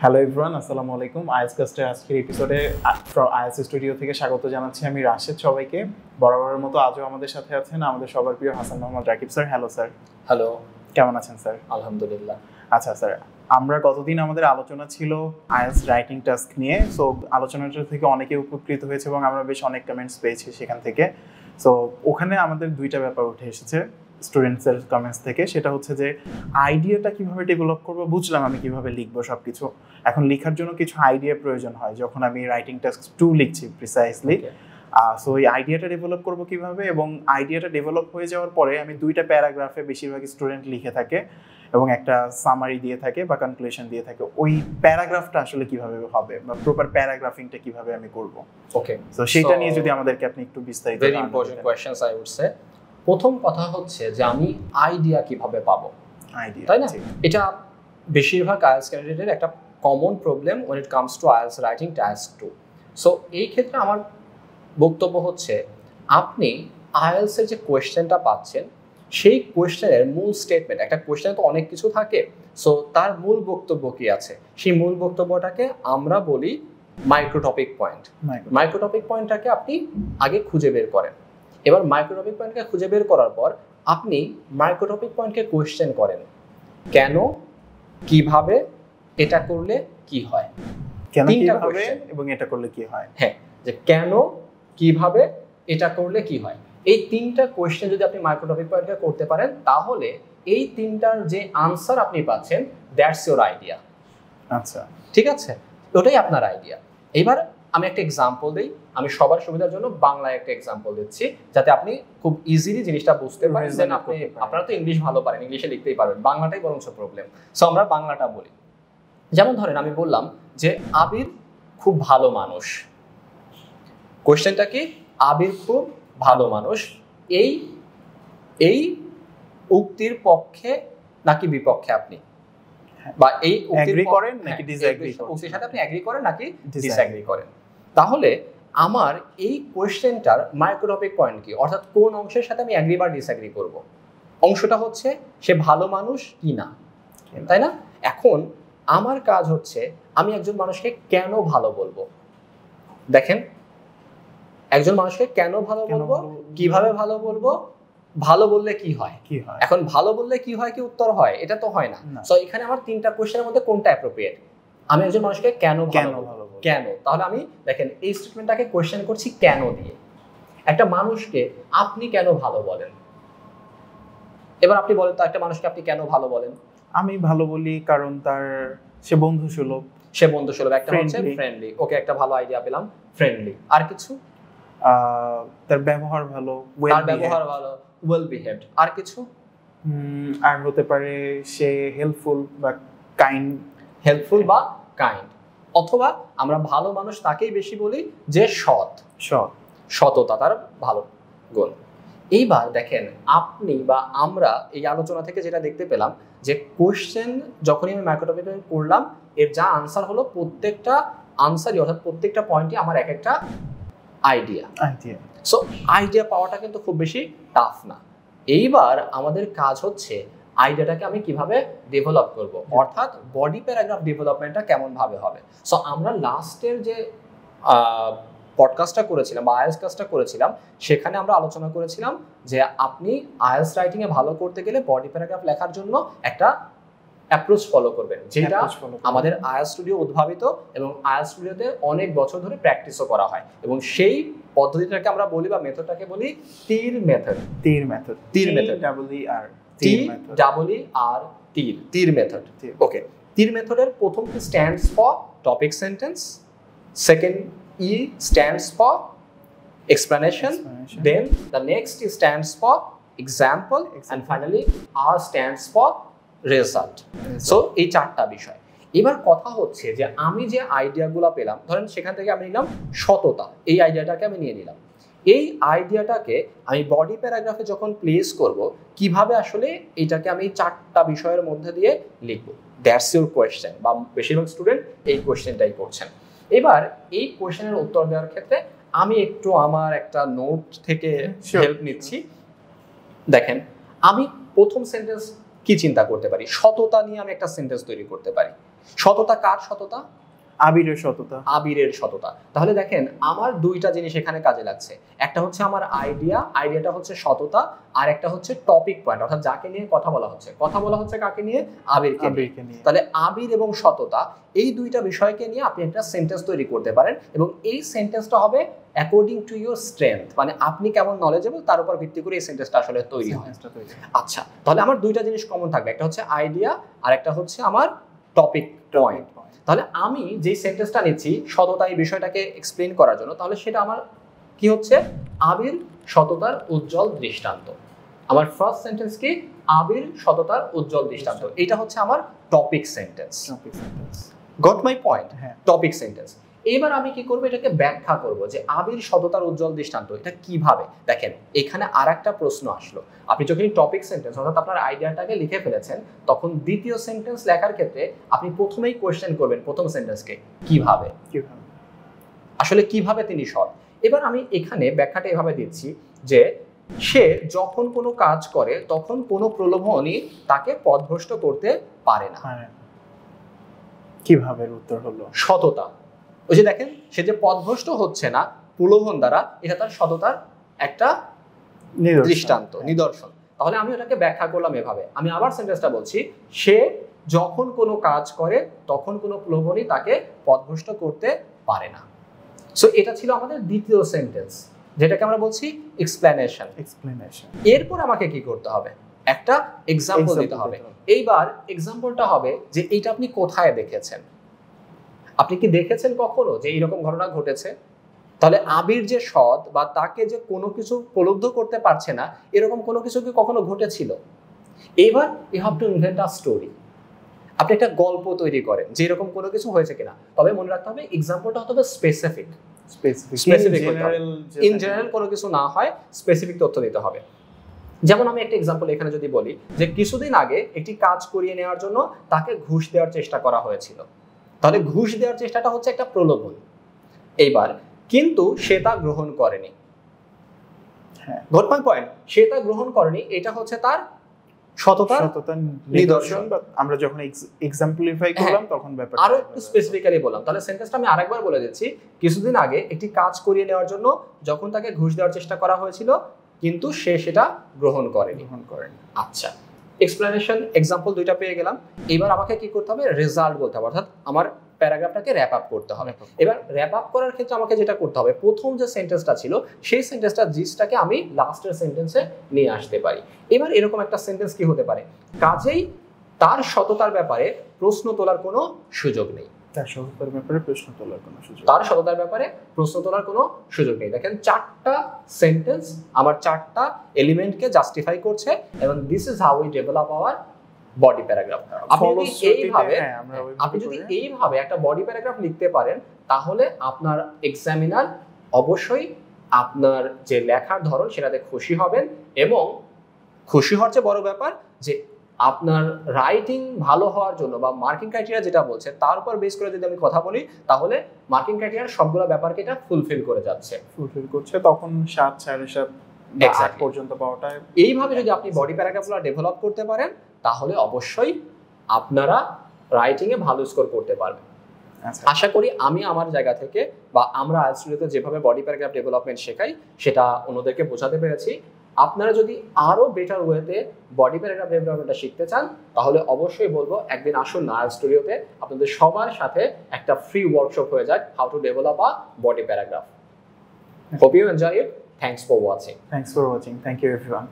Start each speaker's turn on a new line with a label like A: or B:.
A: Hello everyone, আসসালামু আলাইকুম। IELTS ক্লাসের আজকের এপিসোডে আইএলটিএস স্টুডিও থেকে স্বাগত জানাচ্ছি আমি রাশেদ সবাইকে। বরাবরের মতো আজও আমাদের সাথে আছেন আমাদের সবার প্রিয় Hasan Mohammad Rakib sir. Hello sir.
B: Hello,
A: কেমন আছেন স্যার?
B: আলহামদুলিল্লাহ।
A: আচ্ছা স্যার, আমরা গতদিন আমাদের আলোচনা ছিল আইএলটিএস রাইটিং টাস্ক নিয়ে। সো আলোচনাটা থেকে অনেকে উপকৃত হয়েছে এবং আমরা বেশ অনেক কমেন্টস পেয়েছি সেখান থেকে। সো ওখানে আমাদের দুইটা ব্যাপার উঠে এসেছে স্টুডেন্টসের কমেন্টস থেকে। সেটা হচ্ছে যে আইডিয়াটা কিভাবে ডেভেলপ করবো, বুঝলাম আমি কিভাবে লিখবো সব কিছু। এখন লেখার জন্য কিছু আইডিয়া প্রয়োজন হয় যখন আমি রাইটিং টাস্ক 2 লিখছি প্রিসাইসলি। সো এই আইডিয়াটা ডেভেলপ করবো কিভাবে, এবং আইডিয়াটা ডেভেলপ হয়ে যাওয়ার পরে আমি দুইটা প্যারাগ্রাফে বেশিরভাগ স্টুডেন্ট লিখে থাকে এবং একটা সামারি দিয়ে থাকে বা কনক্লুশন দিয়ে থাকে। ওই প্যারাগ্রাফটা আসলে কিভাবে হবে বা প্রপার প্যারাগ্রাফিংটা কিভাবে আমি করব।
B: ওকে,
A: সো সেটা নিয়ে যদি আমাদেরকে আপনি একটু বিস্তারিত।
B: Very important questions I would say. প্রথম কথা হচ্ছে যে আমি আইডিয়া কিভাবে পাবো,
A: আইডিয়া,
B: তাই না? এটা বেশিরভাগ আইএলটিএস ক্যান্ডিডেটের একটা common problem when it comes to IELTS writing task 2। So এই ক্ষেত্রে আমার বক্তব্য হচ্ছে আপনি আইএলটিএস এর যে কোয়েশ্চেনটা পাচ্ছেন সেই কোয়েশ্চেনের মূল স্টেটমেন্ট, একটা কোয়েশ্চেনে তো অনেক কিছু থাকে, সো তার মূল বক্তব্য কি আছে সেই মূল বক্তব্যটাকে আমরা বলি micro topic point. Micro topic পয়েন্টটাকে আপনি আগে খুঁজে বের করেন। এবার মাইক্রো টপিক পয়েন্টকে খুঁজে বের করার পর আপনি মাইক্রো টপিক পয়েন্টকে কোয়েশ্চেন করেন, কেন, কিভাবে, এটা করলে কি হয়,
A: কেন, কিভাবে এবং এটা করলে কি হয়।
B: হ্যাঁ, যে কেন, কিভাবে, এটা করলে কি হয়, এই তিনটা কোয়েশ্চেন যদি আপনি মাইক্রো টপিক পয়েন্টকে করতে পারেন তাহলে এই তিনটার যে আনসার আপনি পাচ্ছেন দ্যাটস ইওর আইডিয়া।
A: আচ্ছা,
B: ঠিক আছে, ওটাই আপনার আইডিয়া। এবার আমি একটা এক্সাম্পল দিই, আমি সবার সুবিধার জন্য বাংলায় একটা এক্সাম্পল দিচ্ছি যাতে আপনি খুব ইজিলি জিনিসটা বুঝতে পারেন। দেন আপনারা তো ইংলিশ ভালো পারেন, ইংলিশে লিখতেই পারবেন, বাংলাটাই বরঞ্চ প্রবলেম। সো আমরা বাংলাটা বলি। যেমন ধরেন আমি বললাম যে আবির খুব ভালো মানুষ। কোয়েশ্চেনটা কি? আবির খুব ভালো মানুষ। এই এই উক্তির পক্ষে নাকি বিপক্ষে আপনি, বা এই
A: এগ্রি করেন নাকি ডিসএগ্রি করেন,
B: উক্তির সাথে আপনি এগ্রি করেন নাকি ডিসএগ্রি করেন। তাহলে আমার এই কোয়েশ্চেনটার মাইক্রো টপিক পয়েন্ট কি, অর্থাৎ কোন অংশের সাথে আমি এগ্রি বা ডিসএগ্রি করব। অংশটা হচ্ছে সে ভালো মানুষ কি না, তাই না? এখন আমার কাজ হচ্ছে আমি একজন মানুষকে কেন ভালো বলবো। দেখেন, একজন মানুষকে কেন ভালো বলবো, কিভাবে ভালো বলবো, ভালো বললে কি হয়। এখন ভালো বললে কি হয়, কি উত্তর হয়, এটা তো হয় না। সো এখানে আমার তিনটা কোশ্চেনের মধ্যে কোনটা অ্যাপ্রোপ্রিয়েট? আমি একজন মানুষকে কেন ভালো বলবো, কেন। তাহলে আমি দেখেন এই স্টেটমেন্টটাকে কোশ্চেন করছি কেন দিয়ে। একটা মানুষকে আপনি কেন ভালো বলেন, এবার আপনি বলেন তো একটা মানুষকে আপনি কেন ভালো বলেন?
A: আমি ভালো বলি কারণ তার সে বন্ধুসুলভ।
B: সে বন্ধুসুলভ, একটা হচ্ছে ফ্রেন্ডলি। ওকে, একটা ভালো আইডিয়া পেলাম, ফ্রেন্ডলি। আর কিছু?
A: তার ব্যবহার ভালো,
B: তার ব্যবহার ভালো, ওয়েল বিহেভড। আর কিছু?
A: আর হতে পারে সে হেল্পফুল বা কাইন্ড।
B: হেল্পফুল বা কাইন্ড। অথবা আমরা ভালো মানুষ তাকেই বেশি বলি যে সৎ। সততা তার ভালো গুণ। এইবার দেখেন আপনি বা আমরা এই আলোচনা থেকে যেটা দেখতে পেলাম যে কোশ্চেন যখনই আমি মাইক্রো টপিক করলাম এর যা আনসার হলো প্রত্যেকটা আনসারই, অর্থাৎ প্রত্যেকটা পয়েন্টই আমার এক একটা আইডিয়া। সো আইডিয়া পাওয়াটা কিন্তু খুব বেশি টাফ না। এইবার আমাদের কাজ হচ্ছে আইডিয়াটাকে আমি কিভাবে ডেভেলপ করব, অর্থাৎ বডি প্যারাগ্রাফ ডেভেলপমেন্টটা কেমন ভাবে হবে। সো আমরা লাস্টের যে পডকাস্টটা করেছিলাম বা আইএলটিএস ক্লাসটা করেছিলাম সেখানে আমরা আলোচনা করেছিলাম যে আপনি আইএলটিএস রাইটিং এ ভালো করতে গেলে বডি প্যারাগ্রাফ লেখার জন্য একটা অ্যাপ্রোচ ফলো করবেন, যেটা আমাদের আইএলটিএস স্টুডিও উদ্ভাবিত এবং আইএলটিএস স্টুডিওতে অনেক বছর ধরে প্র্যাকটিসও করা হয়। এবং সেই পদ্ধতিটাকে আমরা বলি বা মেথডটাকে বলি তীর মেথড। তীর মেথড, তীর মেথড। ওকে, তীর মেথডের প্রথম কি stands for topic sentence, second E stands for explanation, then the next stands for example, and finally R stands for result. So এই চারটা বিষয়। এবার কথা হচ্ছে যে আমি যে আইডিয়াগুলো পেলাম, ধরেন সেখান থেকে আমি নিলাম সততা, এই আইডিয়াটাকে আমি নিয়ে নিলাম। এই আইডিয়াটাকে আমি বডি প্যারাগ্রাফে যখন প্লেস করব কিভাবে আসলে এটাকে আমি চারটা বিষয়ের মধ্যে দিয়ে লিখব, দ্যাটস ইউর কোয়েশ্চেন। বা বেশিরভাগ স্টুডেন্ট এই কোয়েশ্চেনটাই করছেন। এবার এই কোয়েশ্চেনের উত্তর দেওয়ার ক্ষেত্রে আমি একটু আমার একটা নোট থেকে হেল্প নিচ্ছি। দেখেন, আমি প্রথম সেন্টেন্স কি চিন্তা করতে পারি, সততা নিয়ে আমি একটা সেন্টেন্স তৈরি করতে পারি। সততা কার সততা?
A: আবিরের সততা।
B: আবিরের সততা। তাহলে দেখেন আমার দুইটা জিনিস এখানে কাজে লাগছে। একটা হচ্ছে আমার আইডিয়াটা হচ্ছে সততা, আর একটা হচ্ছে টপিক পয়েন্ট, অর্থাৎ যাকে নিয়ে কথা বলা হচ্ছে। কথা বলা হচ্ছে কাকে নিয়ে? আবিরকে নিয়ে। তাহলে আবির এবং সততা এই দুইটা বিষয়কে নিয়ে আপনি একটা সেন্টেন্স তৈরি করতে পারেন, এবং এই সেন্টেন্সটা হবে অ্যাকর্ডিং টু ইউর স্ট্রেংথ, মানে আপনি কেমন নলেজেবল তার উপর ভিত্তি করে এই সেন্টেন্সটা আসলে তৈরি হয়। আচ্ছা, তাহলে আমার দুইটা জিনিস কমন থাকবে, একটা হচ্ছে আইডিয়া আর একটা হচ্ছে আমার টপিক পয়েন্ট। তাহলে আমি যে সেন্টেন্সটা নিচ্ছি সততা এই বিষয়টাকে এক্সপ্লেইন করার জন্য, তাহলে সেটা আমার কি হচ্ছে? আবির সততার উজ্জ্বল দৃষ্টান্ত। আমার ফার্স্ট সেন্টেন্স কি? আবির সততার উজ্জ্বল দৃষ্টান্ত। এটা হচ্ছে আমার topic sentence. Got my point? Topic sentence. এবার আমি কি করব? এটাকে ব্যাখ্যা করব যে আবির সততার উজ্জ্বল দৃষ্টান্ত এটা কিভাবে। দেখেন এখানে আরেকটা প্রশ্ন আসলো। আপনি যখন টপিক সেন্টেন্স অর্থাৎ আপনার আইডিয়াটাকে লিখে ফেলেছেন, তখন দ্বিতীয় সেন্টেন্স লেখার ক্ষেত্রে আপনি প্রথমেই কোয়েশ্চেন করবেন প্রথম সেন্টেন্সকে, কিভাবে আসলে কিভাবে তিনি সৎ। এবার আমি এখানে ব্যাখ্যাটা এভাবে দিচ্ছি যে সে যখন কোনো কাজ করে তখন কোনো প্রলোভনই তাকে পথভ্রষ্ট করতে পারে না।
A: কিভাবে উত্তর হলো
B: সততা। ওই যে দেখেন সে যে পথভ্রষ্ট হচ্ছে না প্রলোভন দ্বারা, এটা তার সততার একটা দৃষ্টান্ত, নিদর্শন। তাহলে আমি ওটাকে ব্যাখ্যা করলাম এভাবে। আমি আবার সেন্টেন্সটা বলছি, সে যখন কোনো কাজ করে তখন কোনো প্রলোভনই তাকে পথভ্রষ্ট করতে পারে না। সো এটা ছিল আমাদের দ্বিতীয় সেন্টেন্স, যেটাকে আমরা বলছি এক্সপ্লেনেশন। এরপর আমাকে কি করতে হবে? একটা এক্সাম্পল দিতে হবে। এইবার এক্সাম্পলটা হবে যে এইটা আপনি কোথায় দেখেছেন। আপনি কি দেখেছেন কখনো যে এইরকম ঘটনা ঘটেছে? তাহলে আবির যে সৎ বা তাকে যে কোনো কিছু প্রলুব্ধ করতে পারছে না, এরকম কোনো কিছু কি কখনো ঘটেছিল? এবার you have to invent a story. আপনি একটা গল্প তৈরি করেন যে এরকম কোনো কিছু হয়েছে কিনা। তবে মনে রাখতে হবে এক্সাম্পলটা হতে হবে স্পেসিফিক। ইন জেনারেল কোনো কিছু না হয়, স্পেসিফিক তথ্য দিতে হবে। যেমন আমি একটা এক্সাম্পল এখানে যদি বলি যে কিছুদিন আগে একটি কাজ করিয়ে নেওয়ার জন্য তাকে ঘুষ দেওয়ার চেষ্টা করা হয়েছিল, তাহলে ঘুষ দেওয়ার চেষ্টাটা হচ্ছে একটা প্রলোভন। এইবার কিন্তু সে তা গ্রহণ করেনি। Got my point? সে তা গ্রহণ করেনি, এটা হচ্ছে তার সততার নিদর্শন।
A: আমরা যখন এক্সাম্পলিফাই করলাম তখন ব্যাপারটা
B: আরো একটু স্পেসিফিক্যালি বললাম। তাহলে সেন্টেন্সটা আমি আরেকবার বলে দিচ্ছি, কিছুদিন আগে একটি কাজ করিয়ে নেওয়ার জন্য যখন তাকে ঘুষ দেওয়ার চেষ্টা করা হয়েছিল কিন্তু সে সেটা গ্রহণ করেনি। আচ্ছা, এক্সপ্লেনেশন এক্সাম্পল দুইটা পেয়ে গেলাম। এবার আমাকে কি করতে হবে? রেজাল্ট বলতে হবে, অর্থাৎ আমার প্যারাগ্রাফটাকে র্যাপ আপ করতে হবে। এবার র্যাপ আপ করার ক্ষেত্রে আমাকে যেটা করতে হবে, প্রথম যে সেন্টেন্সটা ছিল সেই সেন্টেন্সটার জিসটাকে আমি লাস্টের সেন্টেন্সে নিয়ে আসতে পারি। এবার এরকম একটা সেন্টেন্স কি হতে পারে? কাজেই তার সততার ব্যাপারে প্রশ্ন তোলার কোনো সুযোগ নেই।
A: তার সততার ব্যাপারে প্রশ্ন তোলার কোনো সুযোগ নেই। দেখেন চারটা সেন্টেন্স আমার চারটা এলিমেন্টকে জাস্টিফাই করছে, এবং this is how we develop our body paragraph. আপনি যদি এইভাবে একটা বডি প্যারাগ্রাফ লিখতে পারেন, তাহলে আপনার এক্সামিনার অবশ্যই আপনার যে লেখার ধরন সেটাতে খুশি হবেন, এবং খুশি হওয়ার চেয়ে বড় ব্যাপার যে আপনার রাইটিং ভালো হওয়ার জন্য বা মার্কিং ক্রাইটেরিয়া যেটা বলছে তার উপর বেস করে যদি আমি কথা বলি, তাহলে মার্কিং ক্রাইটেরিয়ার সবগুলো ব্যাপারকে এটা ফুলফিল করছে। তখন 7, 7.5 পর্যন্ত পাওয়াটা।
B: এইভাবে যদি আপনি বডি প্যারাগ্রাফগুলো ডেভেলপ করতে পারেন, তাহলে অবশ্যই আপনারা রাইটিং এ ভালো স্কোর করতে পারবেন। আশা করি আমি আমার জায়গা থেকে বা আমরা আইএলটিএস স্টুডিওতে যেভাবে বডি প্যারাগ্রাফ ডেভেলপমেন্ট শেখাই সেটা অন্যদেরকে বোঝাতে পেরেছি। আপনারা যদি আরো বেটার ওয়েতে বডি প্যারাগ্রাফ ডেভেলপমেন্টটা শিখতে চান, তাহলে অবশ্যই বলবো একদিন আসুন না আইএলটিএস স্টুডিওতে, আপনাদের সবার সাথে একটা ফ্রি ওয়ার্কশপ হয়ে যাক, how to develop a body paragraph. Hope you enjoy it. Thanks for watching.
A: Thank you everyone.